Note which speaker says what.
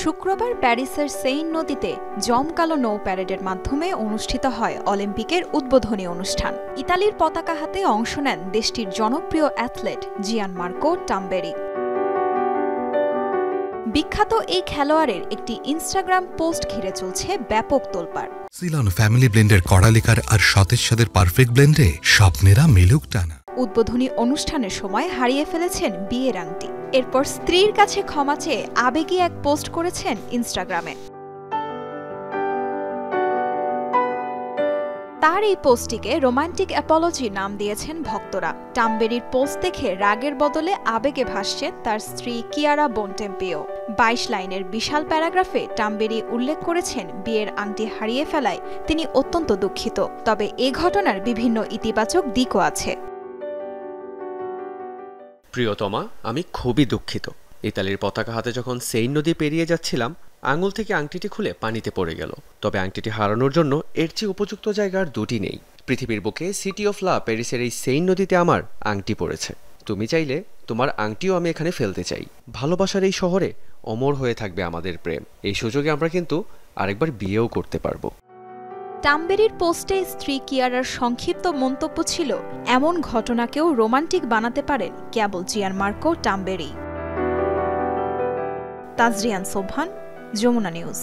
Speaker 1: শুক্রবার প্যারিসের সেইন নদীতে জমকালো নৌ প্যারেডের মাধ্যমে অনুষ্ঠিত হয় অলিম্পিকের উদ্বোধনী অনুষ্ঠান। ইতালির পতাকা হাতে অংশ নেন দেশটির জনপ্রিয় অ্যাথলেট জিয়ানমার্কো টাম্বেরি। বিখ্যাত এই খেলোয়াড়ের একটি ইনস্টাগ্রাম পোস্ট ঘিরে চলছে ব্যাপক তোলপাড়।
Speaker 2: সিলন ফ্যামিলি ব্লেন্ডের কড়ালিকার আর সতেজ সাদের পারফেক্ট ব্লেন্ডে স্বপ্নেরা মেলুক টানা।
Speaker 1: উদ্বোধনী অনুষ্ঠানের সময় হারিয়ে ফেলেছেন বিয়ের আংটি। এরপর স্ত্রীর কাছে ক্ষমা চেয়ে আবেগী এক পোস্ট করেছেন ইনস্টাগ্রামে। তার এই পোস্টটিকে রোমান্টিক অ্যাপোলজি নাম দিয়েছেন ভক্তরা। টাম্বেরির পোস্ট দেখে রাগের বদলে আবেগে ভাসছেন তার স্ত্রী কিয়ারা বোনটেম্পিও। ২২ লাইনের বিশাল প্যারাগ্রাফে টাম্বেরি উল্লেখ করেছেন বিয়ের আংটি হারিয়ে ফেলায় তিনি অত্যন্ত দুঃখিত, তবে এ ঘটনার বিভিন্ন ইতিবাচক দিকও আছে।
Speaker 3: প্রিয়তমা, আমি খুবই দুঃখিত। ইতালির পতাকা হাতে যখন সেইন নদী পেরিয়ে যাচ্ছিলাম, আঙুল থেকে আংটিটি খুলে পানিতে পড়ে গেল। তবে আংটিটি হারানোর জন্য এর চেয়ে উপযুক্ত জায়গা আর দুটি নেই। পৃথিবীর বুকে সিটি অফ লা প্যারিসের এই সেইন নদীতে আমার আংটি পড়েছে। তুমি চাইলে তোমার আংটিও আমি এখানে ফেলতে চাই। ভালোবাসার এই শহরে অমর হয়ে থাকবে আমাদের প্রেম। এই সুযোগে আমরা কিন্তু আরেকবার বিয়েও করতে পারবো।
Speaker 1: টাম্বেরির পোস্টে স্ত্রী কিয়ারার সংক্ষিপ্ত মন্তব্য ছিল, এমন ঘটনাকেও রোমান্টিক বানাতে পারেন কেবল জিয়ানমার্কো টাম্বেরি। তাজরিয়ান সোবহান, যমুনা নিউজ।